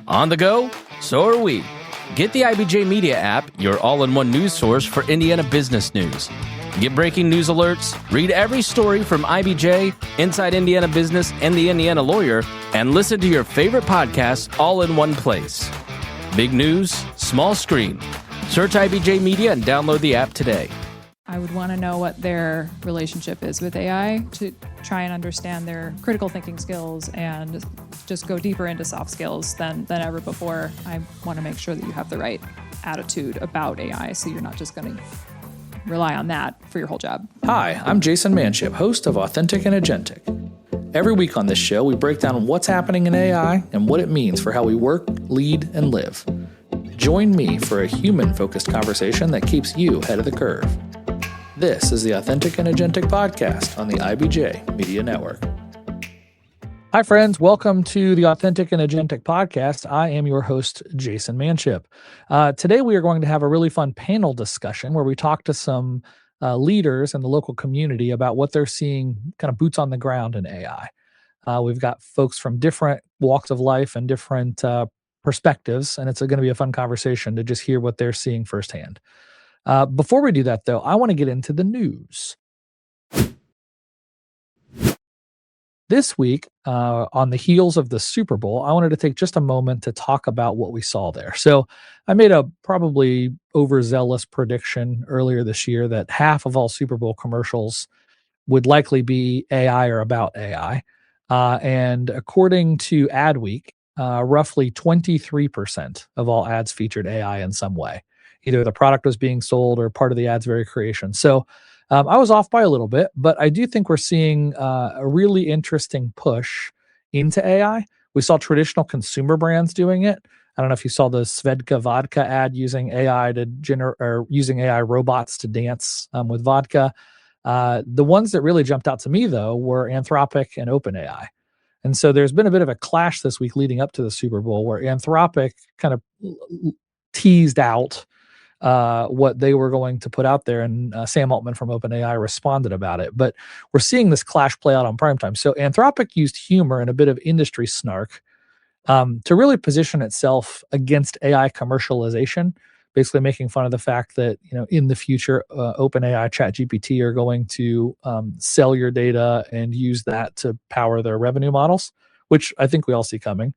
On the go? So are we. Get the IBJ Media app, your all-in-one news source for Indiana business news. Get breaking news alerts, read every story from IBJ, Inside Indiana Business, and the Indiana Lawyer, and listen to your favorite podcasts all in one place. Big news, small screen. Search IBJ Media and download the app today. I would want to know what their relationship is with AI to try and understand their critical thinking skills and just go deeper into soft skills than ever before. I want to make sure that you have the right attitude about AI, so you're not just going to rely on that for your whole job. Hi, I'm Jayson Manship, host of Authentic and Agentic. Every week on this show, we break down what's happening in AI and what it means for how we work, lead, and live. Join me for a human-focused conversation that keeps you ahead of the curve. This is the Authentic and Agentic podcast on the IBJ Media Network. Hi, friends. Welcome to the Authentic and Agentic podcast. I am your host, Jayson Manship. Today, we are going to have a really fun panel discussion where we talk to some leaders in the local community about what they're seeing kind of boots on the ground in AI. We've got folks from different walks of life and different perspectives, and it's going to be a fun conversation to just hear what they're seeing firsthand. Before we do that, though, I want to get into the news. This week, on the heels of the Super Bowl, I wanted to take just a moment to talk about what we saw there. So I made a probably overzealous prediction earlier this year that half of all Super Bowl commercials would likely be AI or about AI. And according to Adweek, roughly 23% of all ads featured AI in some way. Either the product was being sold or part of the ad's very creation. So I was off by a little bit, but I do think we're seeing a really interesting push into AI. We saw traditional consumer brands doing it. I don't know if you saw the Svedka vodka ad using AI using AI robots to dance with vodka. The ones that really jumped out to me, though, were Anthropic and OpenAI. And so there's been a bit of a clash this week leading up to the Super Bowl where Anthropic kind of teased out what they were going to put out there, and Sam Altman from OpenAI responded about it. But we're seeing this clash play out on primetime. So Anthropic used humor and a bit of industry snark to really position itself against AI commercialization, basically making fun of the fact that, you know, in the future, OpenAI, ChatGPT are going to sell your data and use that to power their revenue models, which I think we all see coming.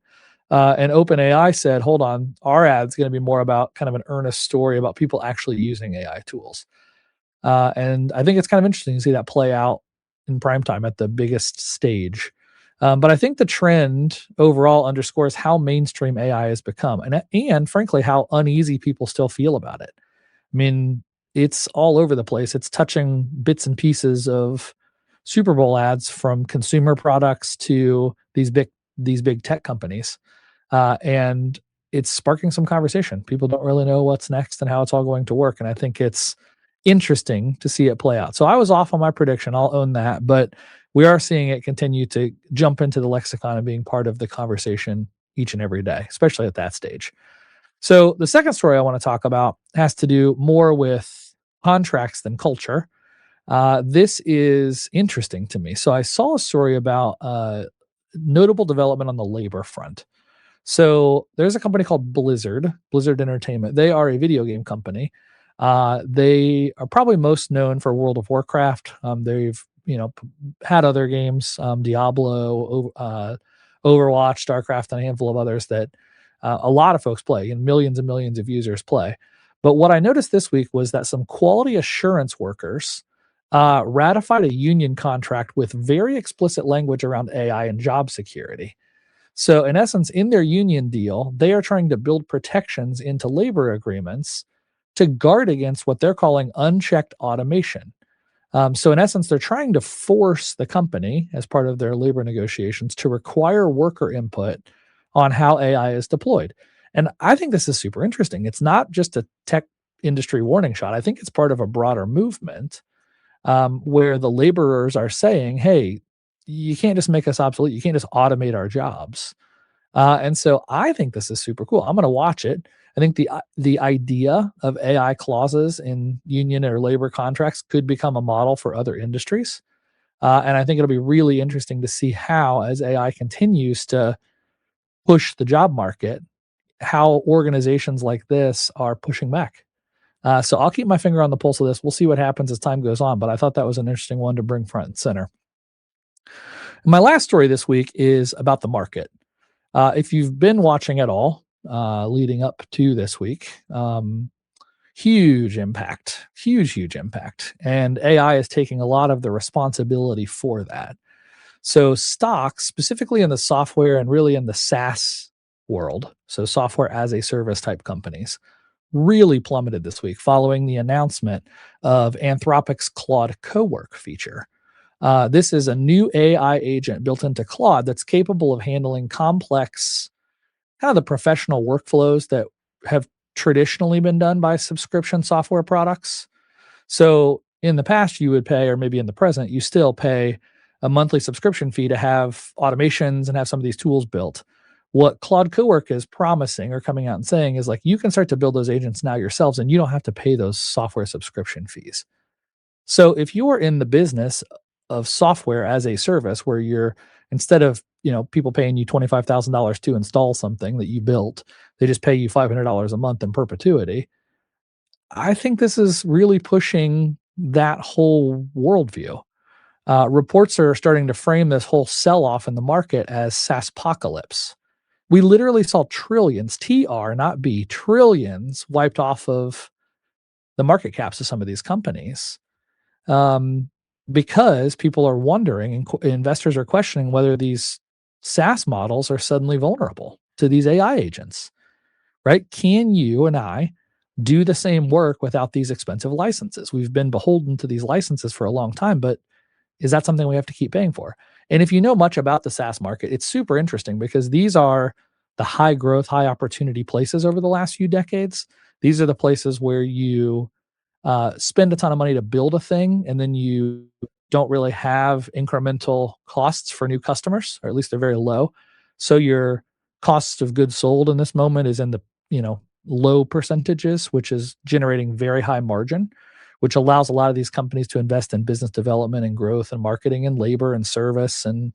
And OpenAI said, hold on, our ad's going to be more about kind of an earnest story about people actually using AI tools. And I think it's kind of interesting to see that play out in primetime at the biggest stage. But I think the trend overall underscores how mainstream AI has become and frankly, how uneasy people still feel about it. I mean, it's all over the place. It's touching bits and pieces of Super Bowl ads from consumer products to these big tech companies. And it's sparking some conversation. People don't really know what's next and how it's all going to work. And I think it's interesting to see it play out. So I was off on my prediction. I'll own that. But we are seeing it continue to jump into the lexicon and being part of the conversation each and every day, especially at that stage. So the second story I want to talk about has to do more with contracts than culture. This is interesting to me. So I saw a story about notable development on the labor front. So there's a company called Blizzard Entertainment. They are a video game company. They are probably most known for World of Warcraft. They've had other games, Diablo, Overwatch, StarCraft, and a handful of others that a lot of folks play and millions of users play. But what I noticed this week was that some quality assurance workers ratified a union contract with very explicit language around AI and job security. So in essence, in their union deal, they are trying to build protections into labor agreements to guard against what they're calling unchecked automation. So in essence, they're trying to force the company, as part of their labor negotiations, to require worker input on how AI is deployed. And I think this is super interesting. It's not just a tech industry warning shot. I think it's part of a broader movement where the laborers are saying, hey, you can't just make us obsolete. You can't just automate our jobs. And so I think this is super cool. I'm going to watch it. I think the idea of AI clauses in union or labor contracts could become a model for other industries. And I think it'll be really interesting to see how, as AI continues to push the job market, how organizations like this are pushing back. So I'll keep my finger on the pulse of this. We'll see what happens as time goes on, but I thought that was an interesting one to bring front and center. My last story this week is about the market. If you've been watching at all leading up to this week, huge impact. And AI is taking a lot of the responsibility for that. So stocks, specifically in the software and really in the SaaS world, so software as a service type companies, really plummeted this week following the announcement of Anthropic's Claude Cowork feature. This is a new AI agent built into Claude that's capable of handling complex, kind of the professional workflows that have traditionally been done by subscription software products. So in the past, you would pay, or maybe in the present, you still pay a monthly subscription fee to have automations and have some of these tools built. What Claude Cowork is promising or coming out and saying is like, you can start to build those agents now yourselves and you don't have to pay those software subscription fees. So if you're in the business of software as a service where you're, instead of, people paying you $25,000 to install something that you built, they just pay you $500 a month in perpetuity. I think this is really pushing that whole worldview. Reports are starting to frame this whole sell-off in the market as SaaSpocalypse. We literally saw trillions, TR, not B, trillions wiped off of the market caps of some of these companies. Because people are wondering and investors are questioning whether these SaaS models are suddenly vulnerable to these AI agents, right? Can you and I do the same work without these expensive licenses? We've been beholden to these licenses for a long time, but is that something we have to keep paying for? And if you know much about the SaaS market, it's super interesting because these are the high growth, high opportunity places over the last few decades. These are the places where you spend a ton of money to build a thing, and then you don't really have incremental costs for new customers, or at least they're very low. So your cost of goods sold in this moment is in the low percentages, which is generating very high margin, which allows a lot of these companies to invest in business development and growth and marketing and labor and service and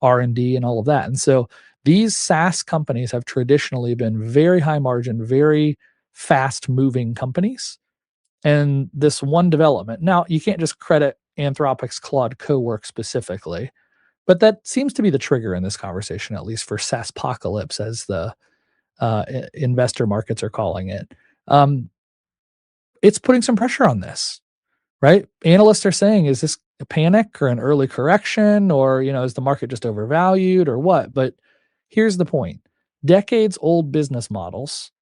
R&D and all of that. And so these SaaS companies have traditionally been very high margin, very fast moving companies. And this one development, now you can't just credit Anthropic's Claude Cowork specifically, but that seems to be the trigger in this conversation, at least for SaaSpocalypse, as the investor markets are calling it. It's putting some pressure on this, right? Analysts are saying, is this a panic or an early correction, or is the market just overvalued or what? But here's the point. Decades old business models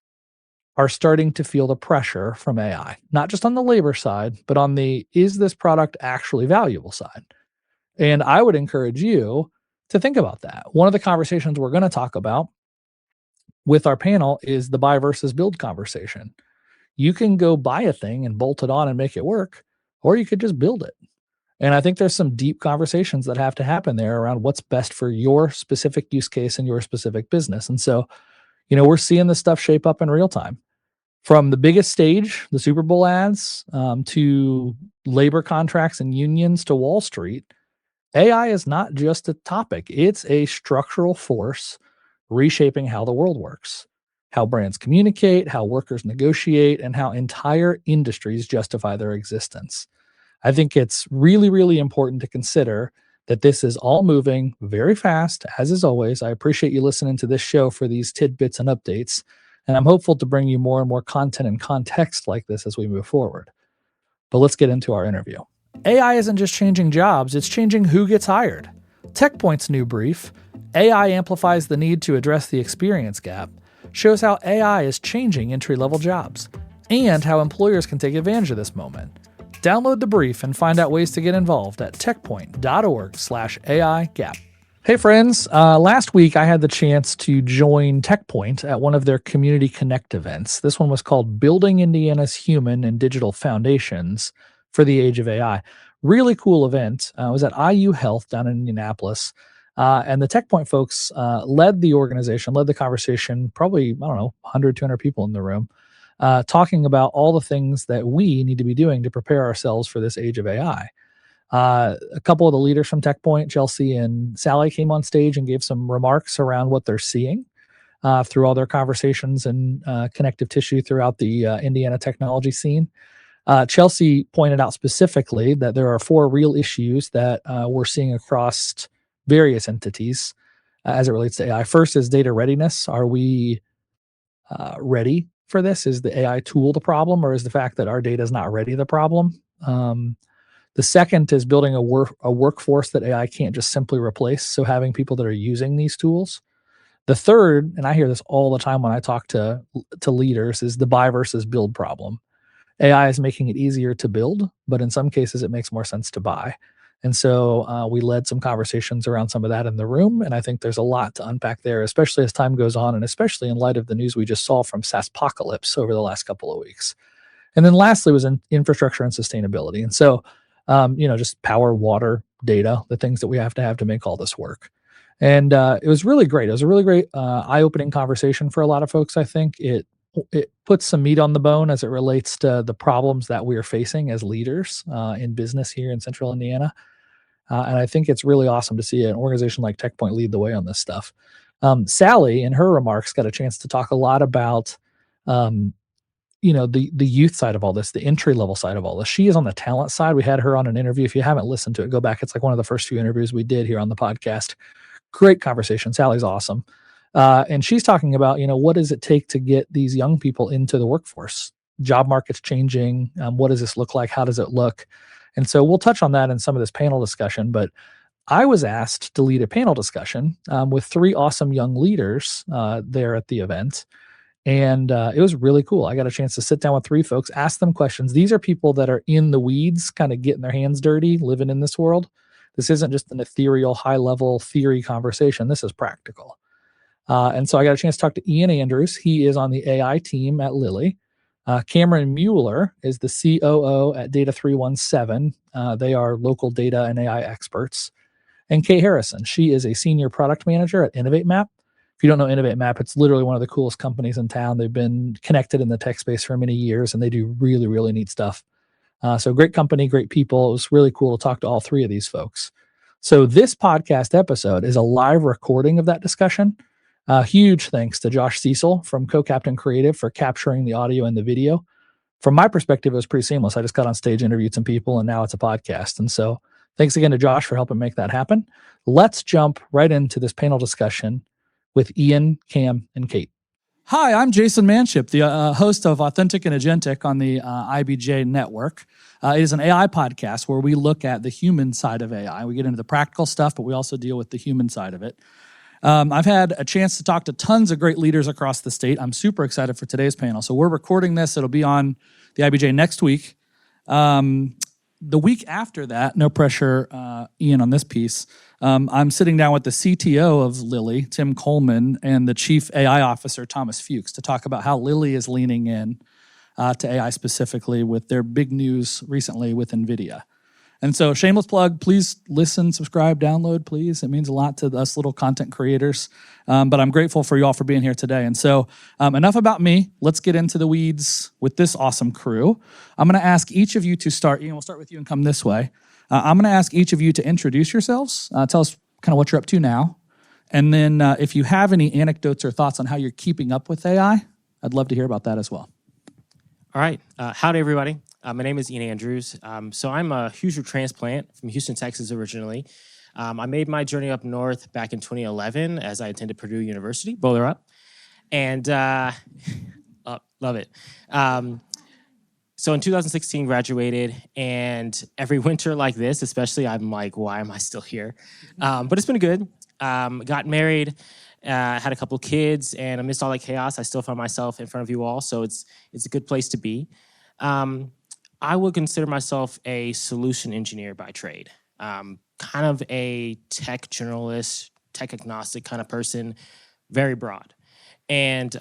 are starting to feel the pressure from AI, not just on the labor side, but on the, is this product actually valuable side? And I would encourage you to think about that. One of the conversations we're going to talk about with our panel is the buy versus build conversation. You can go buy a thing and bolt it on and make it work, or you could just build it. And I think there's some deep conversations that have to happen there around what's best for your specific use case and your specific business. And so, we're seeing this stuff shape up in real time. From the biggest stage, the Super Bowl ads, to labor contracts and unions to Wall Street, AI is not just a topic. It's a structural force reshaping how the world works, how brands communicate, how workers negotiate, and how entire industries justify their existence. I think it's really, really important to consider that this is all moving very fast, as is always. I appreciate you listening to this show for these tidbits and updates, and I'm hopeful to bring you more and more content and context like this as we move forward. But let's get into our interview. AI isn't just changing jobs, it's changing who gets hired. TechPoint's new brief, AI Amplifies the Need to Address the Experience Gap, shows how AI is changing entry-level jobs and how employers can take advantage of this moment. Download the brief and find out ways to get involved at techpoint.org/AI gap. Hey friends, last week I had the chance to join TechPoint at one of their Community Connect events. This one was called Building Indiana's Human and Digital Foundations for the Age of AI. Really cool event. It was at IU Health down in Indianapolis. And the TechPoint folks led the organization, led the conversation, probably, 100, 200 people in the room, talking about all the things that we need to be doing to prepare ourselves for this age of AI. A couple of the leaders from TechPoint, Chelsea and Sally, came on stage and gave some remarks around what they're seeing. through all their conversations and connective tissue throughout the Indiana technology scene. Chelsea pointed out specifically that there are 4 real issues that we're seeing across various entities as it relates to AI. First is data readiness. Are we ready for this? Is the AI tool the problem, or is the fact that our data is not ready the problem? The second is building a workforce that AI can't just simply replace, so having people that are using these tools. The third, and I hear this all the time when I talk to leaders, is the buy versus build problem. AI is making it easier to build, but in some cases it makes more sense to buy. And so we led some conversations around some of that in the room, and I think there's a lot to unpack there, especially as time goes on, and especially in light of the news we just saw from SaaSpocalypse over the last couple of weeks. And then lastly was in infrastructure and sustainability. And so, just power, water, data, the things that we have to make all this work. And it was really great. It was a really great eye-opening conversation for a lot of folks, I think. It puts some meat on the bone as it relates to the problems that we are facing as leaders in business here in Central Indiana. And I think it's really awesome to see an organization like TechPoint lead the way on this stuff. Sally, in her remarks, got a chance to talk a lot about the youth side of all this, the entry level side of all this. She is on the talent side. We had her on an interview. If you haven't listened to it, go back. It's like one of the first few interviews we did here on the podcast. Great conversation. Sally's awesome. And she's talking about, what does it take to get these young people into the workforce? Job market's changing. What does this look like? How does it look? And so we'll touch on that in some of this panel discussion. But I was asked to lead a panel discussion with 3 awesome young leaders there at the event. And it was really cool. I got a chance to sit down with 3 folks, ask them questions. These are people that are in the weeds, kind of getting their hands dirty, living in this world. This isn't just an ethereal, high-level theory conversation. This is practical. And so I got a chance to talk to Ian Andrews. He is on the AI team at Lilly. Cameron Mueller is the COO at Data 317. They are local data and AI experts. And Kate Harrison, she is a senior product manager at Innovate Map. If you don't know Innovate Map, it's literally one of the coolest companies in town. They've been connected in the tech space for many years, and they do really, really neat stuff. So great company, great people. It was really cool to talk to all 3 of these folks. So this podcast episode is a live recording of that discussion. Huge thanks to Josh Cecil from Co-Captain Creative for capturing the audio and the video. From my perspective, it was pretty seamless. I just got on stage, interviewed some people, and now it's a podcast. And so thanks again to Josh for helping make that happen. Let's jump right into this panel discussion with Ian, Cam, and Kate. Hi, I'm Jayson Manship, the host of Authentic and Agentic on the IBJ network. It is an AI podcast where we look at the human side of AI. We get into the practical stuff, but we also deal with the human side of it. I've had a chance to talk to tons of great leaders across the state. I'm super excited for today's panel. So we're recording this. It'll be on the IBJ next week. The week after that, no pressure, Ian, on this piece, I'm sitting down with the CTO of Lilly, Tim Coleman, and the Chief AI Officer, Thomas Fuchs, to talk about how Lilly is leaning in to AI specifically with their big news recently with NVIDIA. And so shameless plug, please listen, subscribe, download, please. It means a lot to us little content creators. But I'm grateful for you all for being here today. And so enough about me. Let's get into the weeds with this awesome crew. I'm going to ask each of you to start. Ian, we'll start with you and come this way. I'm going to ask each of you to introduce yourselves. Tell us kind of what you're up to now. And then if you have any anecdotes or thoughts on how you're keeping up with AI, I'd love to hear about that as well. All right. Howdy, everybody. My name is Ian Andrews. So I'm a Hoosier transplant from Houston, Texas originally. I made my journey up north back in 2011 as I attended Purdue University, Bowler Up. And love it. So in 2016, graduated, and every winter like this, especially, I'm like, why am I still here? But it's been good. Got married, had a couple kids, and amidst all that chaos, I still found myself in front of you all, so it's a good place to be. I would consider myself a solution engineer by trade, kind of a tech generalist, tech agnostic kind of person, very broad. And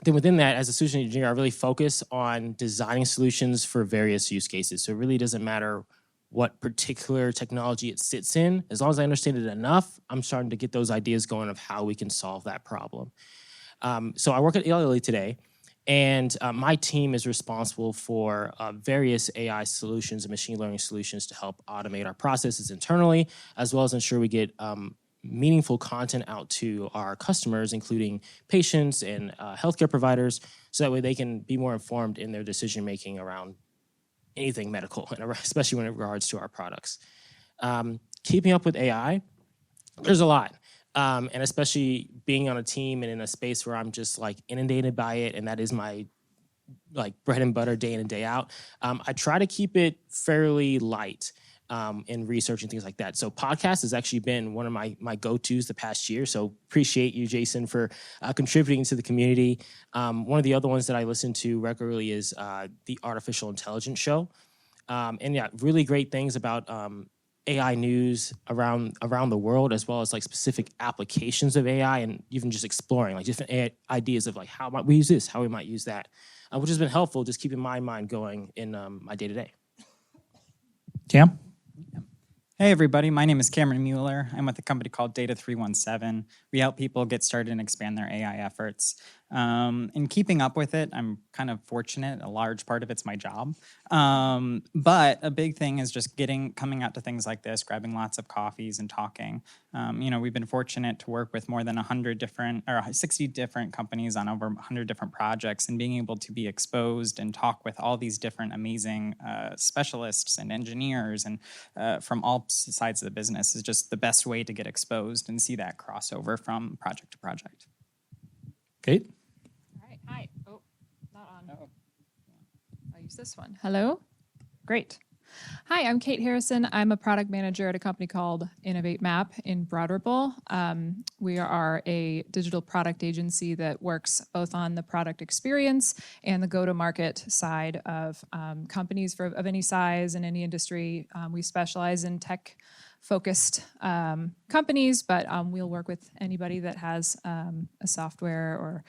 then within that, as a solution engineer, I really focus on designing solutions for various use cases. So it really doesn't matter what particular technology it sits in. As long as I understand it enough, I'm starting to get those ideas going of how we can solve that problem. So I work at Lilly today, and my team is responsible for various AI solutions and machine learning solutions to help automate our processes internally, as well as ensure we get meaningful content out to our customers, including patients and healthcare providers, so that way they can be more informed in their decision making around anything medical, especially when it regards to our products. Keeping up with AI, there's a lot. And especially being on a team and in a space where I'm just like inundated by it, and that is my like bread and butter day in and day out. I try to keep it fairly light in research and things like that. So podcast has actually been one of my go-tos the past year. So appreciate you, Jayson, for contributing to the community. One of the other ones that I listen to regularly is the Artificial Intelligence Show. And yeah, really great things about AI news around the world, as well as like specific applications of AI, and even just exploring like different ideas of like how might we use this, how we might use that, which has been helpful, just keeping my mind going in my day-to-day. Cam? Hey everybody, my name is Cameron Mueller. I'm with a company called Data 317. We help people get started and expand their AI efforts. In keeping up with it, I'm kind of fortunate. A large part of it's my job. But a big thing is just coming out to things like this, grabbing lots of coffees and talking. We've been fortunate to work with more than 60 different companies on over 100 different projects, and being able to be exposed and talk with all these different amazing specialists and engineers and from all sides of the business is just the best way to get exposed and see that crossover from project to project. Kate? All right. Hi. Oh, not on. I'll use this one. Hello. Great. Hi, I'm Kate Harrison. I'm a product manager at a company called Innovate Map in Broad Ripple. We are a digital product agency that works both on the product experience and the go-to-market side of companies of any size and any industry. We specialize in tech-focused companies, but we'll work with anybody that has a software or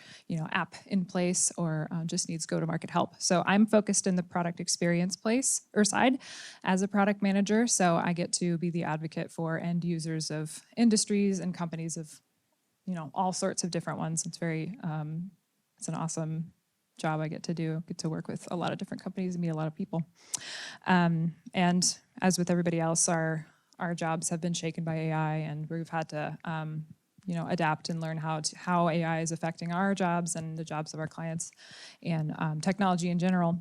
app in place or just needs go-to-market help. So I'm focused in the product experience side as a product manager. So I get to be the advocate for end users of industries and companies of all sorts of different ones. It's it's an awesome job I get to work with a lot of different companies and meet a lot of people. And as with everybody else, our jobs have been shaken by AI, and we've had to, adapt and learn how AI is affecting our jobs and the jobs of our clients and technology in general.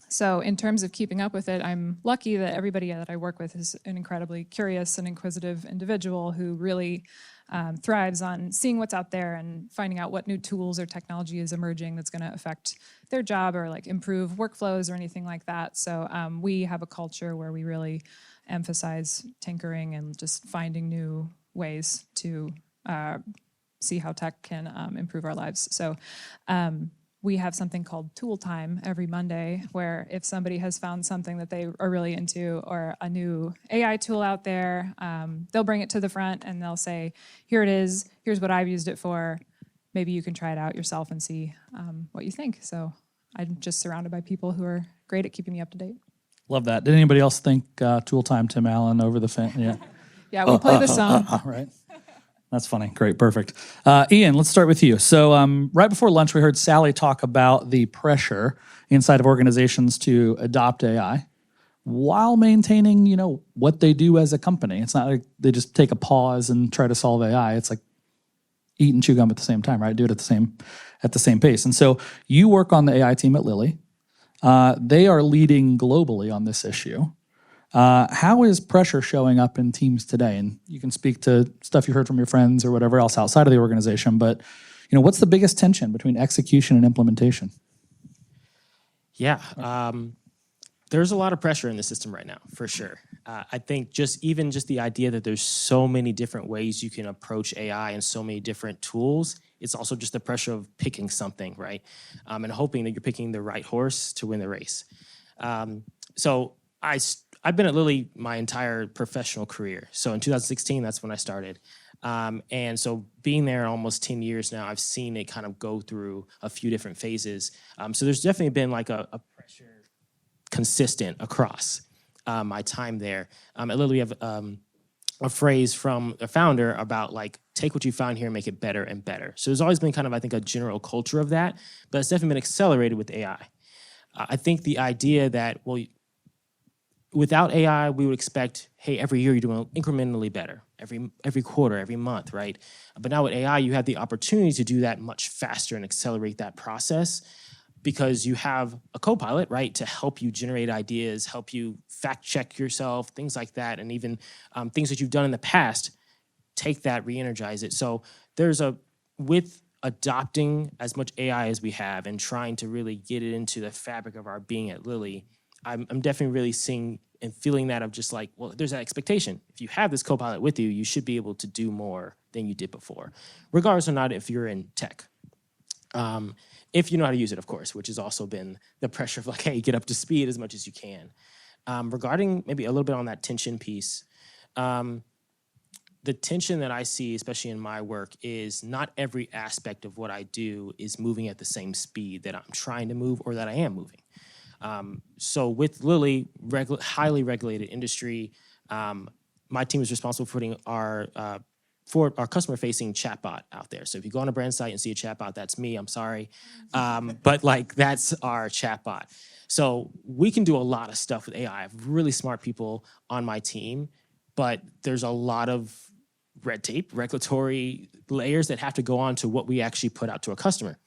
So in terms of keeping up with it, I'm lucky that everybody that I work with is an incredibly curious and inquisitive individual who really thrives on seeing what's out there and finding out what new tools or technology is emerging that's going to affect their job or like improve workflows or anything like that. So we have a culture where we really emphasize tinkering and just finding new ways to see how tech can improve our lives. So we have something called Tool Time every Monday, where if somebody has found something that they are really into or a new AI tool out there, they'll bring it to the front and they'll say, here it is, here's what I've used it for. Maybe you can try it out yourself and see what you think. So I'm just surrounded by people who are great at keeping me up to date. Love that. Did anybody else think Tool Time, Tim Allen, over the fence? Yeah. Yeah, we play this song. Right. That's funny. Great. Perfect. Ian, let's start with you. So right before lunch, we heard Sally talk about the pressure inside of organizations to adopt AI while maintaining, what they do as a company. It's not like they just take a pause and try to solve AI. It's like eat and chew gum at the same time, right? Do it at the same pace. And so you work on the AI team at Lilly. They are leading globally on this issue. How is pressure showing up in teams today? And you can speak to stuff you heard from your friends or whatever else outside of the organization, but what's the biggest tension between execution and implementation? Yeah, there's a lot of pressure in the system right now, for sure. I think just the idea that there's so many different ways you can approach AI and so many different tools, it's also just the pressure of picking something, right? And hoping that you're picking the right horse to win the race. So I've been at Lilly my entire professional career. So in 2016, that's when I started. And so being there almost 10 years now, I've seen it kind of go through a few different phases. So there's definitely been like a pressure consistent across my time there. At Lilly, we have a phrase from the founder about like, take what you found here and make it better and better. So there's always been kind of, I think, a general culture of that, but it's definitely been accelerated with AI. I think the idea that, without AI, we would expect, hey, every year you're doing incrementally better, every quarter, every month, right? But now with AI, you have the opportunity to do that much faster and accelerate that process because you have a co-pilot, right, to help you generate ideas, help you fact check yourself, things like that, and even things that you've done in the past, take that, re-energize it. So with adopting as much AI as we have and trying to really get it into the fabric of our being at Lilly, I'm definitely really seeing and feeling that of just like, well, there's that expectation. If you have this co-pilot with you, you should be able to do more than you did before, regardless or not if you're in tech. If you know how to use it, of course, which has also been the pressure of like, hey, get up to speed as much as you can. Regarding maybe a little bit on that tension piece, the tension that I see, especially in my work, is not every aspect of what I do is moving at the same speed that I'm trying to move or that I am moving. So with Lilly, highly regulated industry, my team is responsible for putting our customer-facing chatbot out there. So if you go on a brand site and see a chatbot, that's me. I'm sorry, but like that's our chatbot. So we can do a lot of stuff with AI. I have really smart people on my team, but there's a lot of red tape, regulatory layers that have to go on to what we actually put out to a customer.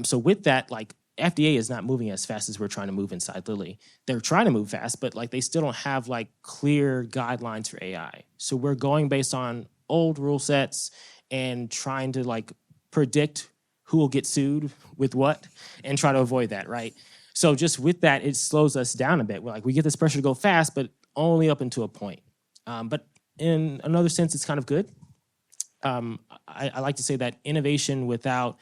So with that, like FDA is not moving as fast as we're trying to move inside Lilly. They're trying to move fast, but like they still don't have like clear guidelines for AI. So we're going based on old rule sets and trying to like predict who will get sued with what and try to avoid that, right? So just with that, it slows us down a bit. We're like, we get this pressure to go fast, but only up until a point. But in another sense, it's kind of good. I like to say that innovation without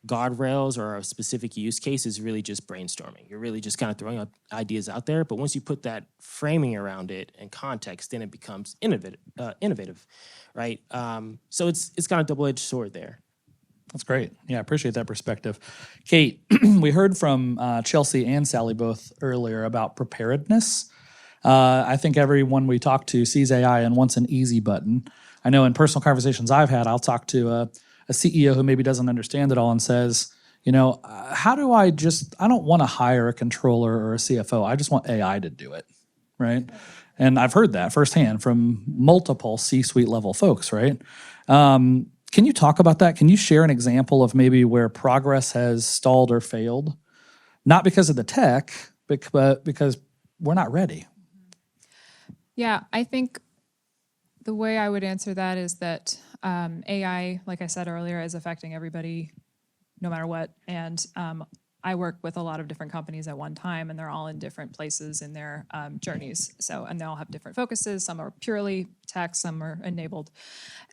guardrails or a specific use case is really just brainstorming. You're really just kind of throwing up ideas out there. But once you put that framing around it and context, then it becomes innovative, right? So it's kind of a double-edged sword there. That's great. Yeah, I appreciate that perspective. Kate, we heard from Chelsea and Sally both earlier about preparedness. I think everyone we talk to sees AI and wants an easy button. I know in personal conversations I've had, I'll talk to a CEO who maybe doesn't understand it all and says, how do I don't want to hire a controller or a CFO. I just want AI to do it, right? And I've heard that firsthand from multiple C-suite level folks, right? Can you talk about that? Can you share an example of maybe where progress has stalled or failed? Not because of the tech, but because we're not ready. Yeah, I think the way I would answer that is that AI, like I said earlier, is affecting everybody no matter what. And I work with a lot of different companies at one time, and they're all in different places in their journeys. And they all have different focuses. Some are purely tech, some are enabled.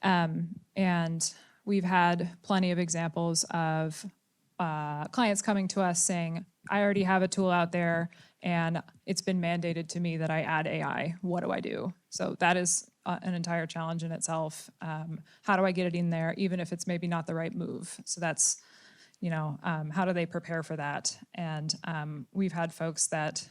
And we've had plenty of examples of clients coming to us saying, I already have a tool out there, and it's been mandated to me that I add AI. What do I do? So that is an entire challenge in itself. How do I get it in there, even if it's maybe not the right move? So that's, how do they prepare for that? And we've had folks that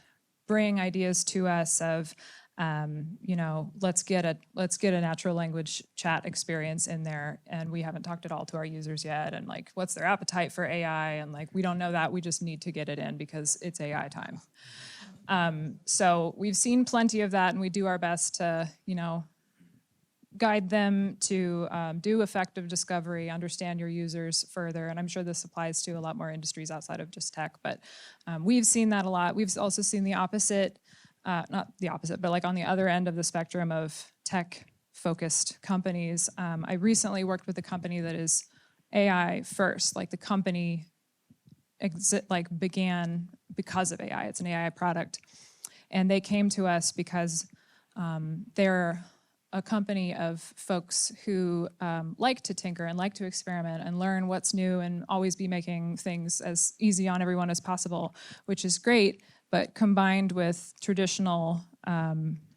bring ideas to us of, let's get a natural language chat experience in there, and we haven't talked at all to our users yet. And like, what's their appetite for AI? And like, we don't know that. We just need to get it in because it's AI time. So we've seen plenty of that, and we do our best to, guide them to do effective discovery, understand your users further. And I'm sure this applies to a lot more industries outside of just tech, but we've seen that a lot. We've also seen the opposite, not the opposite, but like on the other end of the spectrum of tech-focused companies. I recently worked with a company that is AI first. Like the company began because of AI. It's an AI product. And they came to us because they're a company of folks who like to tinker and like to experiment and learn what's new and always be making things as easy on everyone as possible, which is great, but combined with traditional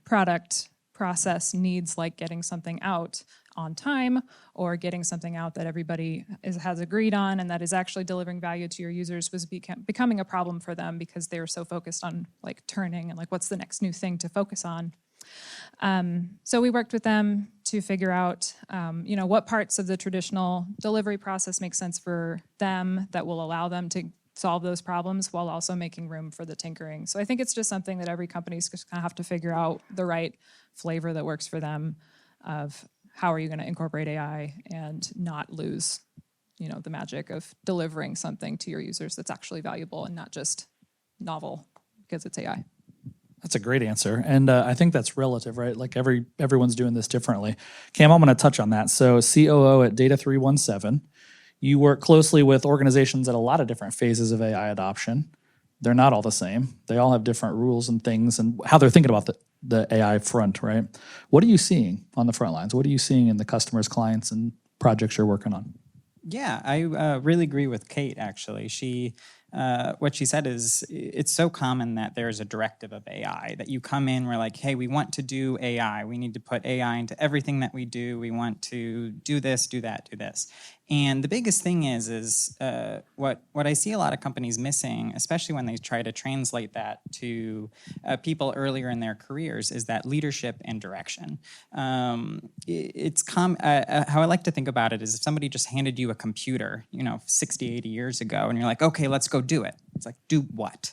product process needs like getting something out on time or getting something out that everybody has agreed on and that is actually delivering value to your users was becoming a problem for them because they were so focused on like turning and like what's the next new thing to focus on. So we worked with them to figure out, what parts of the traditional delivery process make sense for them that will allow them to solve those problems while also making room for the tinkering. So I think it's just something that every company's just kind of have to figure out the right flavor that works for them of how are you going to incorporate AI and not lose, the magic of delivering something to your users that's actually valuable and not just novel because it's AI. That's a great answer. And I think that's relative, right? Like everyone's doing this differently. Cam, I'm going to touch on that. So COO at Data 317, you work closely with organizations at a lot of different phases of AI adoption. They're not all the same. They all have different rules and things and how they're thinking about the AI front, right? What are you seeing on the front lines? What are you seeing in the customers, clients, and projects you're working on? Yeah, I really agree with Kate, actually. What she said is it's so common that there's a directive of AI, that you come in, we're like, hey, we want to do AI. We need to put AI into everything that we do. We want to do this, do that, do this. And the biggest thing is what I see a lot of companies missing, especially when they try to translate that to people earlier in their careers, is that leadership and direction. How I like to think about it is if somebody just handed you a computer, 60, 80 years ago, and you're like, okay, let's go do it. It's like, do what?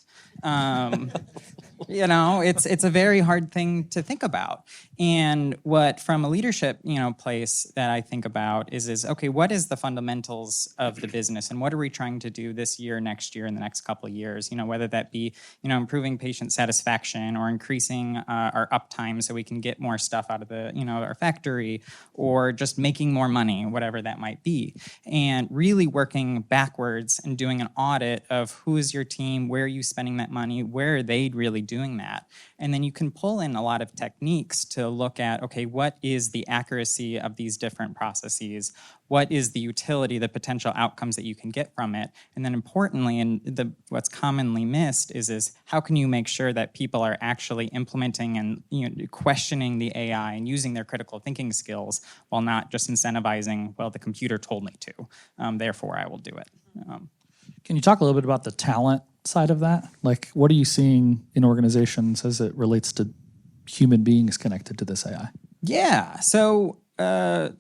It's a very hard thing to think about. And what from a leadership, place that I think about is okay, what is the fundamentals of the business and what are we trying to do this year, next year, in the next couple of years? Whether that be, improving patient satisfaction or increasing our uptime so we can get more stuff out of the, our factory, or just making more money, whatever that might be. And really working backwards and doing an audit of who is your team, where are you spending that money, where are they really doing that? And then you can pull in a lot of techniques to look at, okay, what is the accuracy of these different processes? What is the utility, the potential outcomes that you can get from it? And then importantly, and what's commonly missed is how can you make sure that people are actually implementing and questioning the AI and using their critical thinking skills while not just incentivizing, well, the computer told me to, therefore I will do it. Can you talk a little bit about the talent side of that? Like, what are you seeing in organizations as it relates to human beings connected to this AI? Yeah. So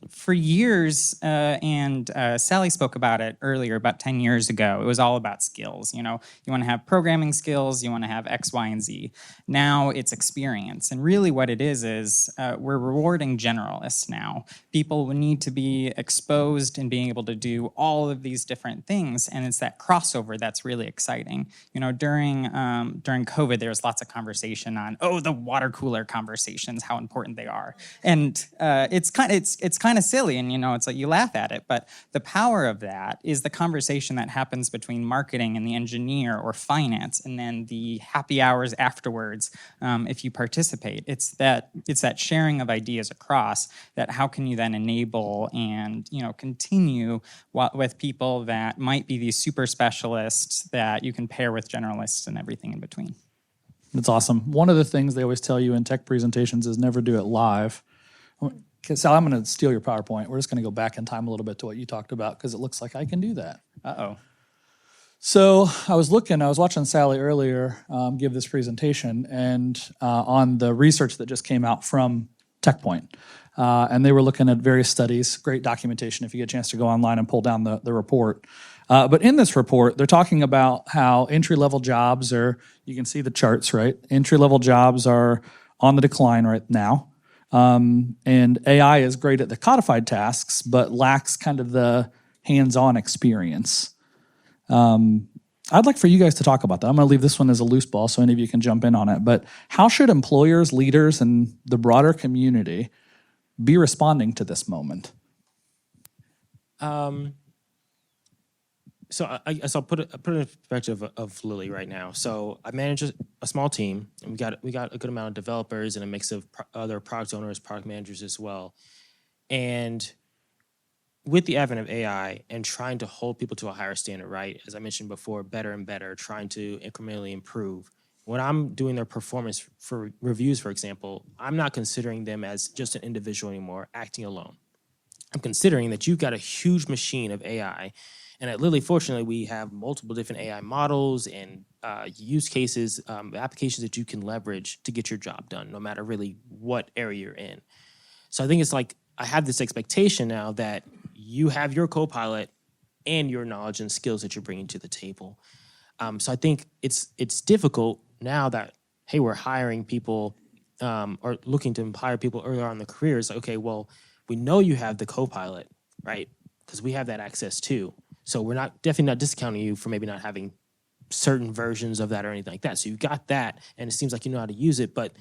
for years, and Sally spoke about it earlier, about 10 years ago, it was all about skills. You want to have programming skills, you want to have X, Y, and Z. Now it's experience. And really what it is we're rewarding generalists now. People need to be exposed and being able to do all of these different things. And it's that crossover that's really exciting. During COVID, there was lots of conversation on, the water cooler conversations, how important they are. And it's kind of silly, and it's like you laugh at it, but the power of that is the conversation that happens between marketing and the engineer or finance, and then the happy hours afterwards if you participate. It's that sharing of ideas across that. How can you then enable and continue with people that might be these super specialists that you can pair with generalists and everything in between. That's awesome. One of the things they always tell you in tech presentations is never do it live. Sal, I'm going to steal your PowerPoint. We're just going to go back in time a little bit to what you talked about because it looks like I can do that. Uh-oh. So I was watching Sally earlier give this presentation and on the research that just came out from TechPoint. And they were looking at various studies, great documentation if you get a chance to go online and pull down the report. But in this report, they're talking about how entry-level jobs you can see the charts, right? Entry-level jobs are on the decline right now. And AI is great at the codified tasks, but lacks kind of the hands-on experience. I'd like for you guys to talk about that. I'm going to leave this one as a loose ball so any of you can jump in on it. But how should employers, leaders, and the broader community be responding to this moment? So I'll put it in perspective of Lilly right now. So I manage a small team, and we got a good amount of developers and a mix of other product owners, product managers as well. And with the advent of AI and trying to hold people to a higher standard, right? As I mentioned before, better and better, trying to incrementally improve. When I'm doing their performance for reviews, for example, I'm not considering them as just an individual anymore, acting alone. I'm considering that you've got a huge machine of AI. And at Lilly, fortunately, we have multiple different AI models and use cases, applications that you can leverage to get your job done, no matter really what area you're in. So I think it's like I have this expectation now that you have your co-pilot and your knowledge and skills that you're bringing to the table. So I think it's difficult now that, hey, we're hiring people or looking to hire people earlier on in the career. It's like, okay, well, we know you have the co-pilot, right? Because we have that access too. So we're definitely not discounting you for maybe not having certain versions of that or anything like that. So you've got that, and it seems like you know how to use it, but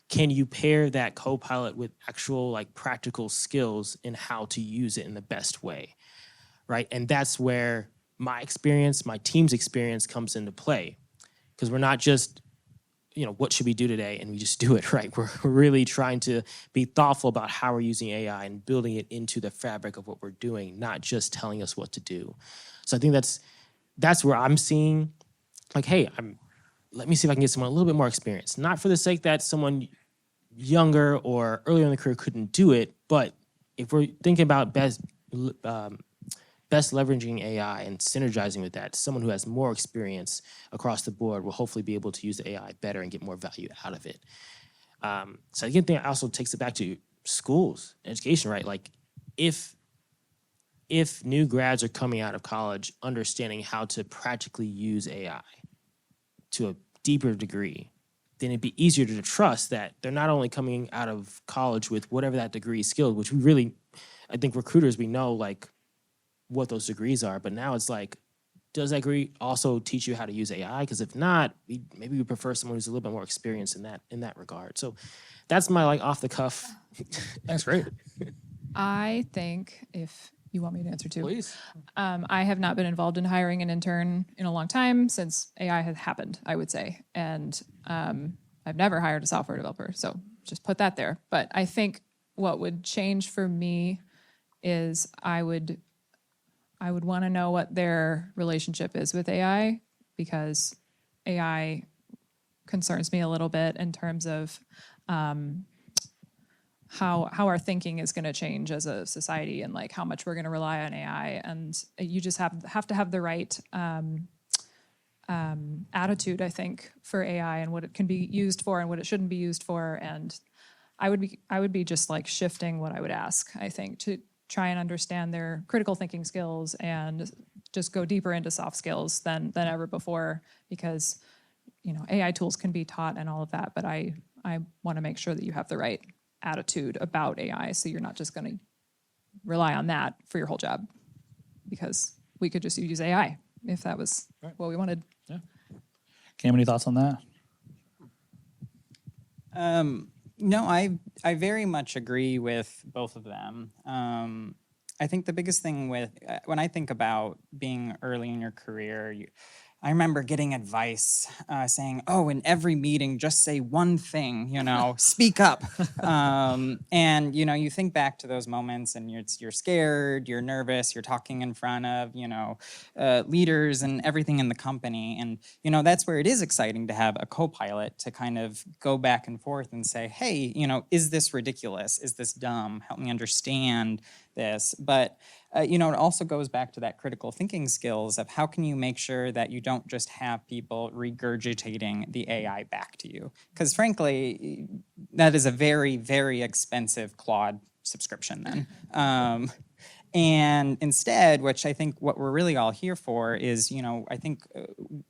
can you pair that co-pilot with actual like practical skills in how to use it in the best way, right? And that's where my experience, my team's experience comes into play, because we're not just, what should we do today? And we just do it, right? We're really trying to be thoughtful about how we're using AI and building it into the fabric of what we're doing, not just telling us what to do. So I think that's where I'm seeing, like, hey, let me see if I can get someone a little bit more experience. Not for the sake that someone younger or earlier in the career couldn't do it, but if we're thinking about best leveraging AI and synergizing with that, someone who has more experience across the board will hopefully be able to use the AI better and get more value out of it. So again, I think it also takes it back to schools, education, right? Like if new grads are coming out of college understanding how to practically use AI to a deeper degree, then it'd be easier to trust that they're not only coming out of college with whatever that degree is skilled, which I think recruiters, we know like what those degrees are, but now it's like, does that degree also teach you how to use AI? Because if not, maybe we prefer someone who's a little bit more experienced in that regard. So that's my like off the cuff. That's great. I think, if you want me to answer too. Please. I have not been involved in hiring an intern in a long time, since AI has happened, I would say. And I've never hired a software developer, so just put that there. But I think what would change for me is I would want to know what their relationship is with AI, because AI concerns me a little bit in terms of how our thinking is going to change as a society, and like how much we're going to rely on AI. And you just have to have the right attitude, I think, for AI and what it can be used for and what it shouldn't be used for. And I would be just like shifting what I would ask, I think, to try and understand their critical thinking skills and just go deeper into soft skills than ever before, because AI tools can be taught and all of that, but I want to make sure that you have the right attitude about AI, so you're not just going to rely on that for your whole job, because we could just use AI if that was what we wanted. Yeah. Cam, any thoughts on that? No, I very much agree with both of them. I think the biggest thing when I think about being early in your career, I remember getting advice saying, "Oh, in every meeting, just say one thing, speak up." And you think back to those moments, and you're scared, you're nervous, you're talking in front of leaders and everything in the company, and that's where it is exciting to have a co-pilot to kind of go back and forth and say, "Hey, is this ridiculous? Is this dumb? Help me understand this." But it also goes back to that critical thinking skills of how can you make sure that you don't just have people regurgitating the AI back to you. Because frankly, that is a very, very expensive Claude subscription then. And instead, which I think what we're really all here for is, I think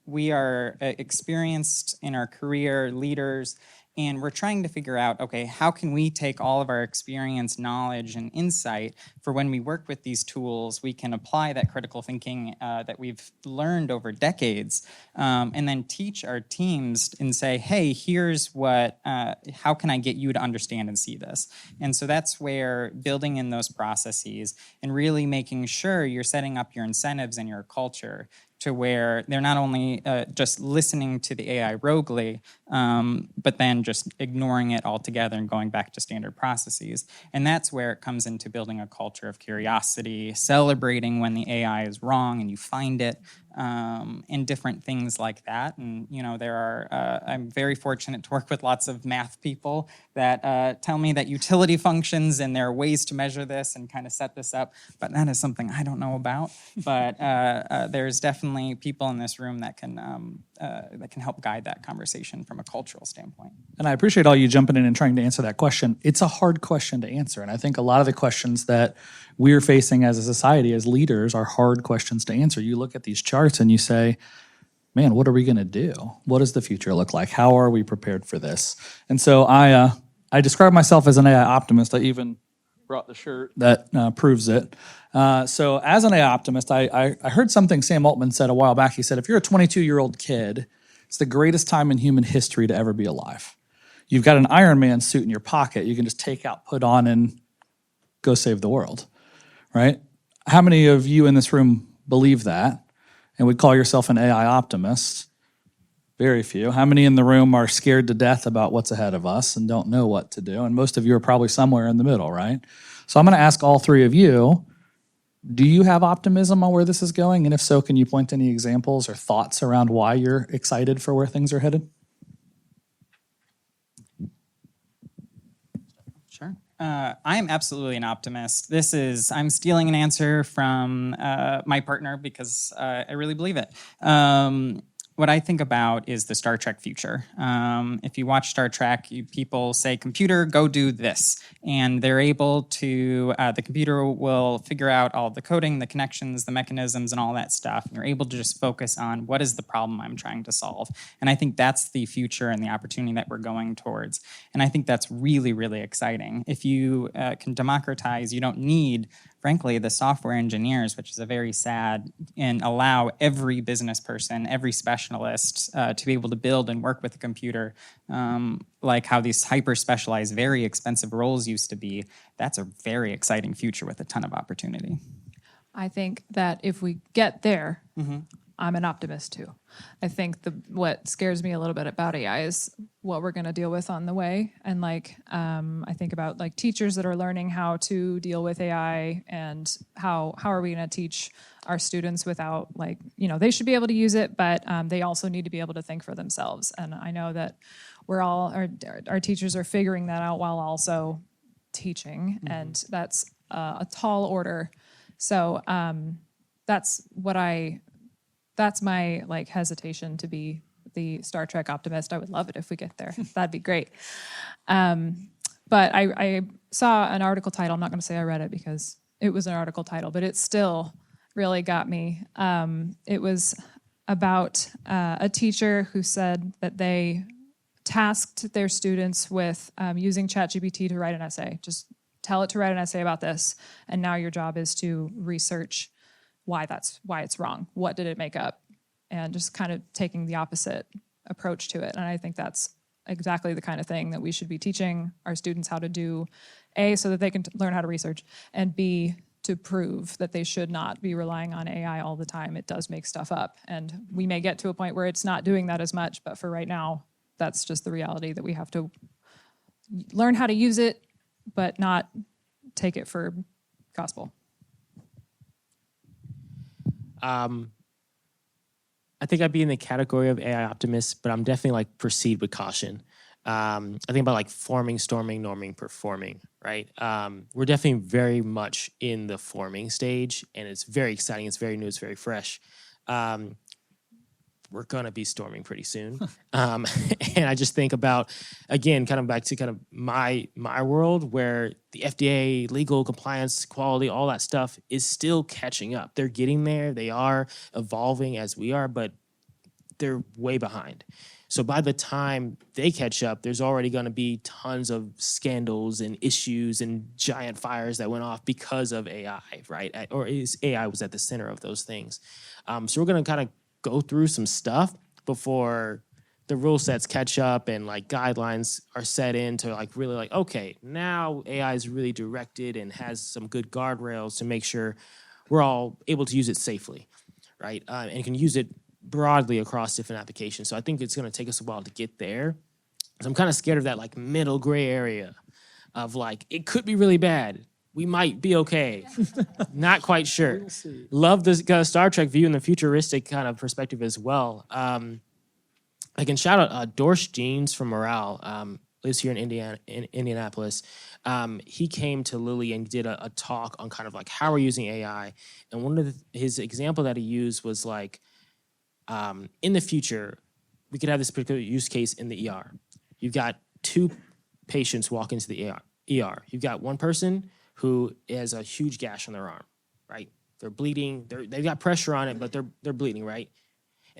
we are experienced in our career leaders, and we're trying to figure out, okay, how can we take all of our experience, knowledge, and insight for when we work with these tools, we can apply that critical thinking that we've learned over decades, and then teach our teams and say, hey, here's how can I get you to understand and see this? And so that's where building in those processes and really making sure you're setting up your incentives and your culture to where they're not only just listening to the AI roguely, but then just ignoring it altogether and going back to standard processes. And that's where it comes into building a culture of curiosity, celebrating when the AI is wrong and you find it, and different things like that. And, I'm very fortunate to work with lots of math people that tell me that utility functions and there are ways to measure this and kind of set this up, but that is something I don't know about. But there's definitely people in this room that can help guide that conversation from a cultural standpoint. And I appreciate all you jumping in and trying to answer that question. It's a hard question to answer. And I think a lot of the questions that we're facing as a society, as leaders, are hard questions to answer. You look at these charts and you say, man, what are we going to do? What does the future look like? How are we prepared for this? And so I describe myself as an AI optimist. I even brought the shirt that proves it. So as an AI optimist, I heard something Sam Altman said a while back. He said, if you're a 22-year-old kid, it's the greatest time in human history to ever be alive. You've got an Iron Man suit in your pocket. You can just take out, put on, and go save the world, right? How many of you in this room believe that and would call yourself an AI optimist? Very few. How many in the room are scared to death about what's ahead of us and don't know what to do? And most of you are probably somewhere in the middle, right? So I'm going to ask all three of you, do you have optimism on where this is going? And if so, can you point to any examples or thoughts around why you're excited for where things are headed? Sure. I am absolutely an optimist. I'm stealing an answer from my partner because I really believe it. What I think about is the Star Trek future. If you watch Star Trek, people say, computer, go do this. And they're able to, the computer will figure out all the coding, the connections, the mechanisms, and all that stuff. And you're able to just focus on what is the problem I'm trying to solve. And I think that's the future and the opportunity that we're going towards. And I think that's really, really exciting. If you can democratize, you don't need, frankly, the software engineers, which is a very sad, and allow every business person, every specialist to be able to build and work with a computer, like how these hyper-specialized, very expensive roles used to be. That's a very exciting future with a ton of opportunity. I think that if we get there, I'm an optimist too. I think what scares me a little bit about AI is what we're going to deal with on the way. And I think about teachers that are learning how to deal with AI and how are we going to teach our students without they should be able to use it, but they also need to be able to think for themselves. And I know that our teachers are figuring that out while also teaching, and that's a tall order. So that's my hesitation to be the Star Trek optimist. I would love it if we get there. That'd be great. But I saw an article title. I'm not going to say I read it because it was an article title, but it still really got me. It was about a teacher who said that they tasked their students with using ChatGPT to write an essay. Just tell it to write an essay about this, and now your job is to research why it's wrong. What did it make up? And just kind of taking the opposite approach to it. And I think that's exactly the kind of thing that we should be teaching our students how to do, A, so that they can learn how to research, and B, to prove that they should not be relying on AI all the time. It does make stuff up. And we may get to a point where it's not doing that as much, but for right now, that's just the reality that we have to learn how to use it, but not take it for gospel. I think I'd be in the category of AI optimist, but I'm definitely proceed with caution. I think about forming, storming, norming, performing, right? We're definitely very much in the forming stage, and it's very exciting. It's very new. It's very fresh. We're going to be storming pretty soon. And I just think about, again, kind of back to kind of my world where the FDA, legal, compliance, quality, all that stuff is still catching up. They're getting there. They are evolving as we are, but they're way behind. So by the time they catch up, there's already going to be tons of scandals and issues and giant fires that went off because of AI, right? Or AI was at the center of those things. So we're going to kind of go through some stuff before the rule sets catch up and guidelines are set in to really okay, now AI is really directed and has some good guardrails to make sure we're all able to use it safely, right? And can use it broadly across different applications. So I think it's going to take us a while to get there. So I'm kind of scared of that middle gray area of it could be really bad. We might be okay. Not quite sure. We'll love this Star Trek view and the futuristic kind of perspective as well. I can shout out Dorsch Jeans from Morale. Lives here in Indianapolis. He came to Lilly and did a talk on kind of how we're using AI. And one of his example that he used was in the future, we could have this particular use case in the ER. You've got two patients walk into the ER. You've got one person who has a huge gash on their arm, right? They're bleeding. They've got pressure on it, but they're bleeding, right?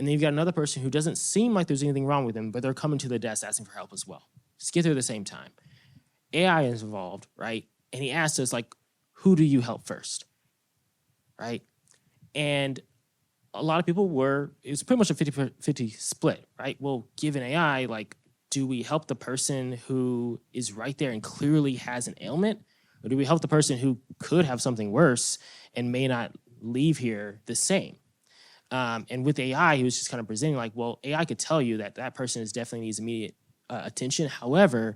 And then you've got another person who doesn't seem like there's anything wrong with them, but they're coming to the desk asking for help as well. Just get there at the same time. AI is involved, right? And he asked us, like, who do you help first, right? And a lot of people it was pretty much a 50-50 split, right? Well, given AI, like, do we help the person who is right there and clearly has an ailment? Or do we help the person who could have something worse and may not leave here the same? And with AI, he was just kind of presenting like, well, AI could tell you that that person definitely needs immediate attention. However,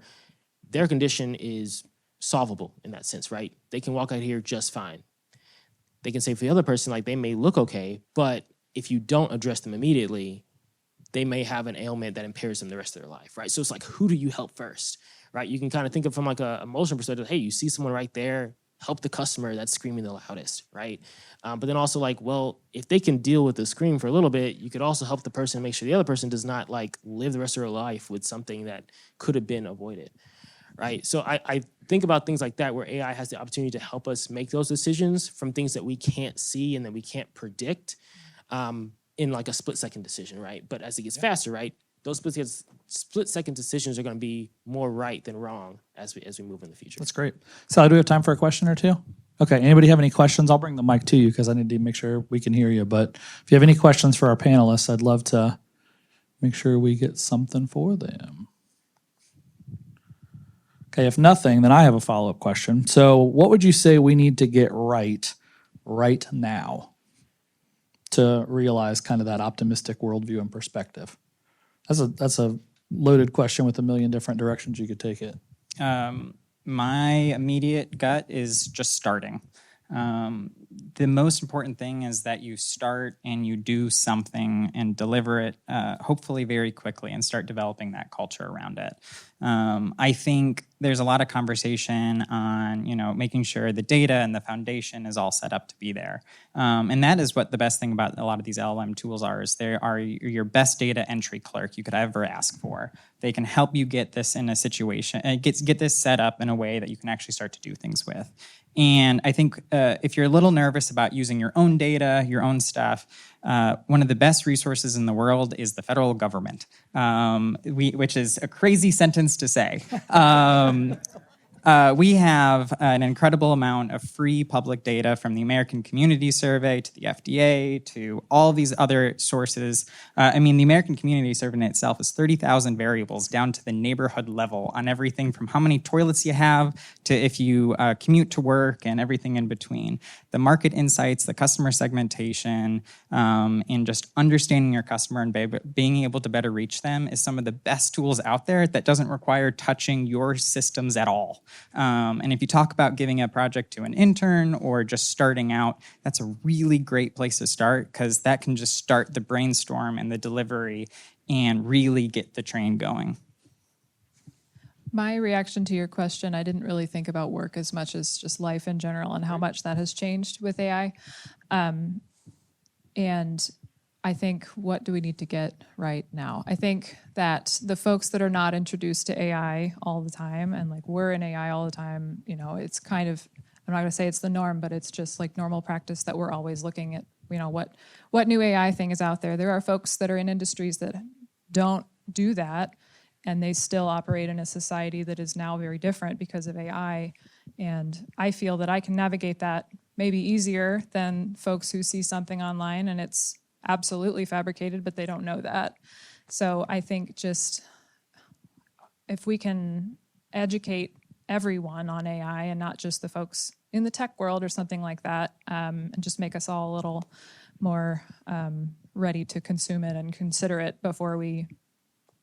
their condition is solvable in that sense, right? They can walk out here just fine. They can say for the other person, like, they may look okay, but if you don't address them immediately, they may have an ailment that impairs them the rest of their life, right? So it's like, who do you help first, right? You can kind of think of from like a emotional perspective. Hey, you see someone right there, help the customer that's screaming the loudest, right? But then also like, well, if they can deal with the scream for a little bit, you could also help the person make sure the other person does not like live the rest of their life with something that could have been avoided, right? So I think about things like that where AI has the opportunity to help us make those decisions from things that we can't see and that we can't predict in like a split-second decision, right? But as it gets faster, right, those split-second decisions are going to be more right than wrong as we move in the future. That's great. Sally, do we have time for a question or two? Okay, anybody have any questions? I'll bring the mic to you because I need to make sure we can hear you. But if you have any questions for our panelists, I'd love to make sure we get something for them. Okay, if nothing, then I have a follow-up question. So what would you say we need to get right now to realize kind of that optimistic worldview and perspective? That's a loaded question with a million different directions you could take it. My immediate gut is just starting. The most important thing is that you start and you do something and deliver it, hopefully very quickly, and start developing that culture around it. I think there's a lot of conversation on, making sure the data and the foundation is all set up to be there. And that is what the best thing about a lot of these LLM tools is they are your best data entry clerk you could ever ask for. They can help you get this in a situation, get this set up in a way that you can actually start to do things with. And I think if you're a little nervous about using your own data, your own stuff, one of the best resources in the world is the federal government, which is a crazy sentence to say. We have an incredible amount of free public data from the American Community Survey to the FDA to all these other sources. The American Community Survey itself is 30,000 variables down to the neighborhood level on everything from how many toilets you have to if you commute to work and everything in between. The market insights, the customer segmentation, and just understanding your customer and being able to better reach them is some of the best tools out there that doesn't require touching your systems at all. And if you talk about giving a project to an intern or just starting out, that's a really great place to start because that can just start the brainstorm and the delivery and really get the train going. My reaction to your question, I didn't really think about work as much as just life in general and how much that has changed with AI. And I think, what do we need to get right now? I think that the folks that are not introduced to AI all the time, and like we're in AI all the time, it's kind of, I'm not going to say it's the norm, but it's just like normal practice that we're always looking at, what new AI thing is out there. There are folks that are in industries that don't do that, and they still operate in a society that is now very different because of AI. And I feel that I can navigate that maybe easier than folks who see something online and it's absolutely fabricated, but they don't know that. So I think just if we can educate everyone on AI and not just the folks in the tech world or something like that, and just make us all a little more ready to consume it and consider it before we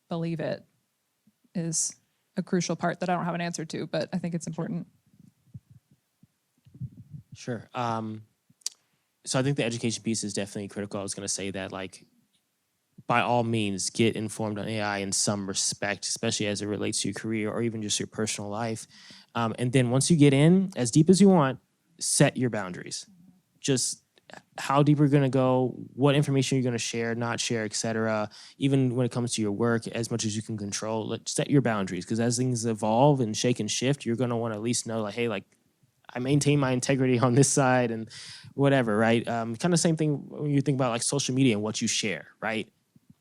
believe it, is a crucial part that I don't have an answer to, but I think it's important. Sure. So I think the education piece is definitely critical. I was going to say that, like, by all means, get informed on AI in some respect, especially as it relates to your career or even just your personal life. And then once you get in, as deep as you want, set your boundaries. Just how deep you're going to go, what information you're going to share, not share, et cetera. Even when it comes to your work, as much as you can control, set your boundaries. Because as things evolve and shake and shift, you're going to want to at least know, like, hey, like, I maintain my integrity on this side and whatever, right? Kind of same thing when you think about like social media and what you share, right?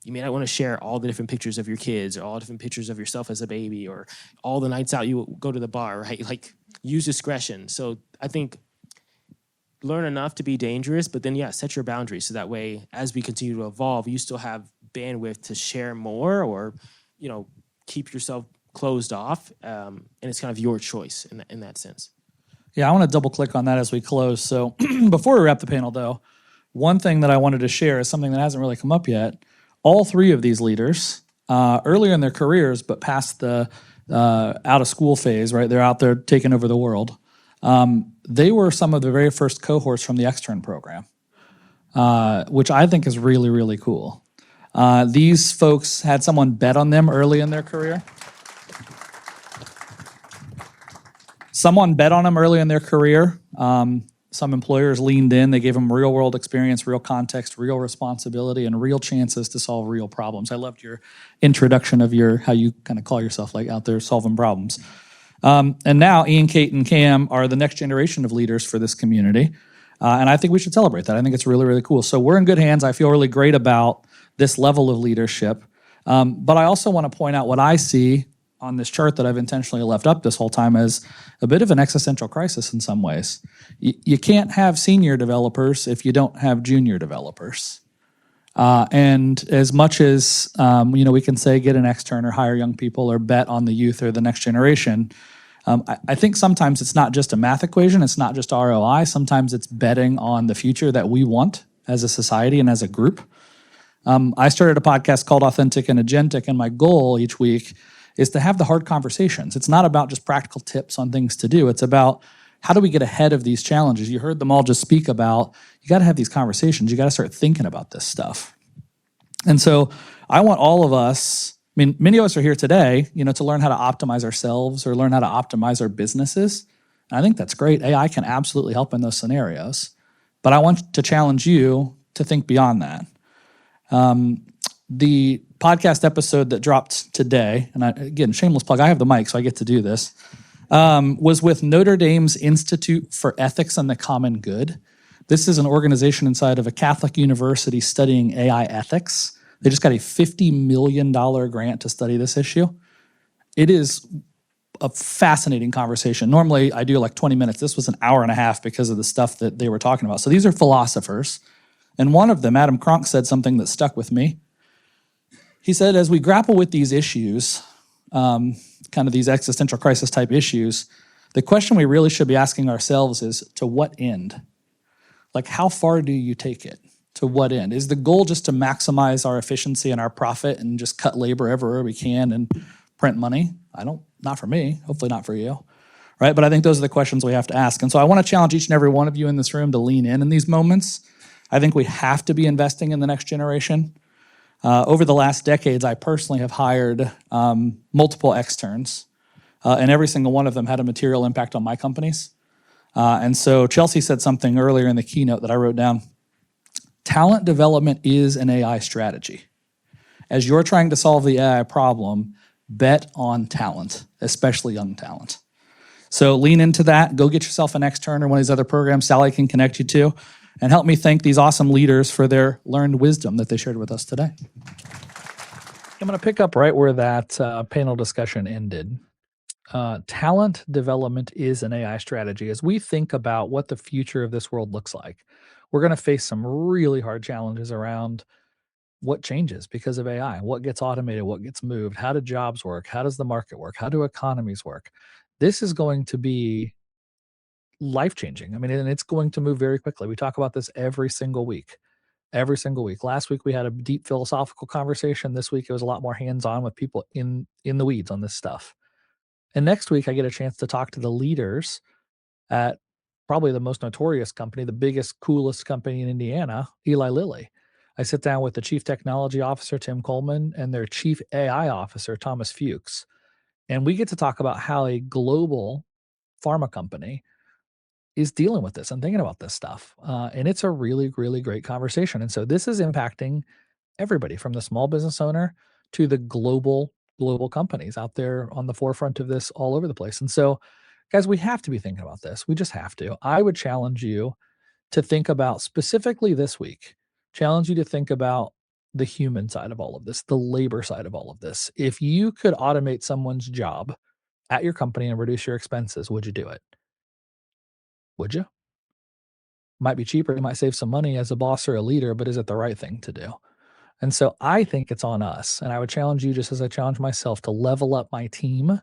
You may not want to share all the different pictures of your kids or all different pictures of yourself as a baby or all the nights out you go to the bar, right? Like use discretion. So I think learn enough to be dangerous, but then set your boundaries so that way as we continue to evolve, you still have bandwidth to share more or, keep yourself closed off. And it's kind of your choice in that sense. Yeah, I want to double click on that as we close. So before we wrap the panel though, one thing that I wanted to share is something that hasn't really come up yet. All three of these leaders, earlier in their careers, but past the out of school phase, right? They're out there taking over the world. They were some of the very first cohorts from the extern program, which I think is really, really cool. These folks had someone bet on them early in their career. Someone bet on them early in their career. Some employers leaned in. They gave them real world experience, real context, real responsibility, and real chances to solve real problems. I loved your introduction of how you kind of call yourself like out there solving problems. And now Ian, Kate, and Cam are the next generation of leaders for this community. And I think we should celebrate that. I think it's really, really cool. So we're in good hands. I feel really great about this level of leadership. But I also want to point out what I see on this chart that I've intentionally left up this whole time as a bit of an existential crisis in some ways. You can't have senior developers if you don't have junior developers. And as much as we can say get an extern or hire young people or bet on the youth or the next generation, I think sometimes it's not just a math equation, it's not just ROI, sometimes it's betting on the future that we want as a society and as a group. I started a podcast called Authentic and Agentic, and my goal each week is to have the hard conversations. It's not about just practical tips on things to do. It's about how do we get ahead of these challenges? You heard them all just speak about, you got to have these conversations. You got to start thinking about this stuff. And so I want all of us, many of us are here today, to learn how to optimize ourselves or learn how to optimize our businesses. And I think that's great. AI can absolutely help in those scenarios. But I want to challenge you to think beyond that. The podcast episode that dropped today, and again, shameless plug, I have the mic, so I get to do this, was with Notre Dame's Institute for Ethics and the Common Good. This is an organization inside of a Catholic university studying AI ethics. They just got a $50 million grant to study this issue. It is a fascinating conversation. Normally, I do like 20 minutes. This was an hour and a half because of the stuff that they were talking about. So these are philosophers. And one of them, Adam Cronk, said something that stuck with me. He said, as we grapple with these issues, kind of these existential crisis type issues, the question we really should be asking ourselves is, to what end? Like, how far do you take it? To what end? Is the goal just to maximize our efficiency and our profit and just cut labor everywhere we can and print money? Not for me, hopefully not for you, right? But I think those are the questions we have to ask. And so I want to challenge each and every one of you in this room to lean in these moments. I think we have to be investing in the next generation. Over the last decades, I personally have hired multiple externs, and every single one of them had a material impact on my companies. And so Chelsea said something earlier in the keynote that I wrote down. Talent development is an AI strategy. As you're trying to solve the AI problem, bet on talent, especially young talent. So lean into that. Go get yourself an extern or one of these other programs Sally can connect you to, and help me thank these awesome leaders for their learned wisdom that they shared with us today. I'm going to pick up right where that panel discussion ended. Talent development is an AI strategy. As we think about what the future of this world looks like, we're going to face some really hard challenges around what changes because of AI, what gets automated, what gets moved, how do jobs work, how does the market work, how do economies work? This is going to be life-changing. And it's going to move very quickly. We talk about this every single week. Last week we had a deep philosophical conversation. This week it was a lot more hands-on with people in the weeds on this stuff. And next week I get a chance to talk to the leaders at probably the most notorious company, the biggest, coolest company in Indiana, Eli Lilly. I sit down with the chief technology officer, Tim Coleman, and their chief AI officer, Thomas Fuchs. And we get to talk about how a global pharma company is dealing with this and thinking about this stuff. And it's a really, really great conversation. And so this is impacting everybody from the small business owner to the global companies out there on the forefront of this all over the place. And so Guys, we have to be thinking about this. We just have to. I would challenge you to think about, specifically this week, challenge you to think about the human side of all of this, the labor side of all of this. If you could automate someone's job at your company and reduce your expenses, would you do it? Would you? Might be cheaper. You might save some money as a boss or a leader, but is it the right thing to do? And so I think it's on us. And I would challenge you, just as I challenge myself, to level up my team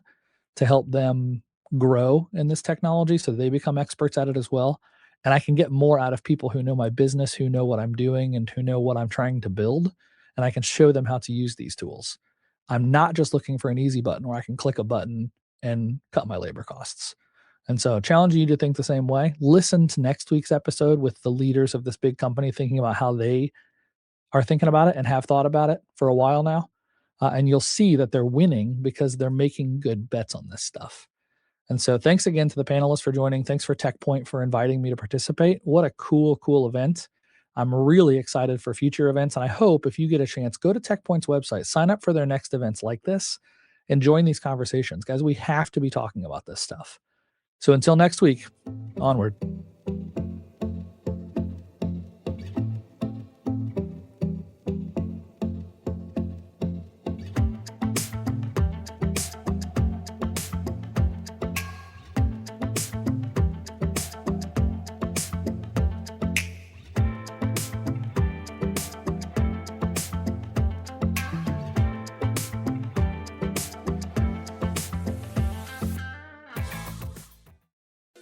to help them grow in this technology so they become experts at it as well. And I can get more out of people who know my business, who know what I'm doing, and who know what I'm trying to build. And I can show them how to use these tools. I'm not just looking for an easy button where I can click a button and cut my labor costs. And so challenging you to think the same way. Listen to next week's episode with the leaders of this big company thinking about how they are thinking about it and have thought about it for a while now. And you'll see that they're winning because they're making good bets on this stuff. And so thanks again to the panelists for joining. Thanks for TechPoint for inviting me to participate. What a cool event. I'm really excited for future events. And I hope if you get a chance, go to TechPoint's website, sign up for their next events like this, and join these conversations. Guys, we have to be talking about this stuff. So until next week, onward.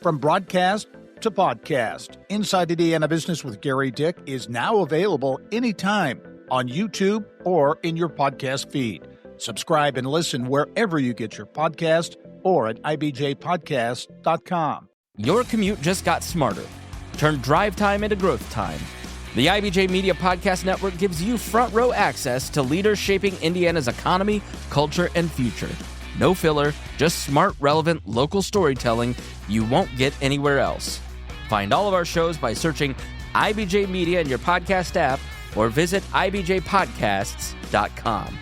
From broadcast to podcast, Inside Indiana Business with Gary Dick is now available anytime on YouTube or in your podcast feed. Subscribe and listen wherever you get your podcast or at ibjpodcast.com. Your commute just got smarter. Turn drive time into growth time. The IBJ Media Podcast Network gives you front row access to leaders shaping Indiana's economy, culture, and future. No filler, just smart, relevant, local storytelling you won't get anywhere else. Find all of our shows by searching IBJ Media in your podcast app or visit ibjpodcasts.com.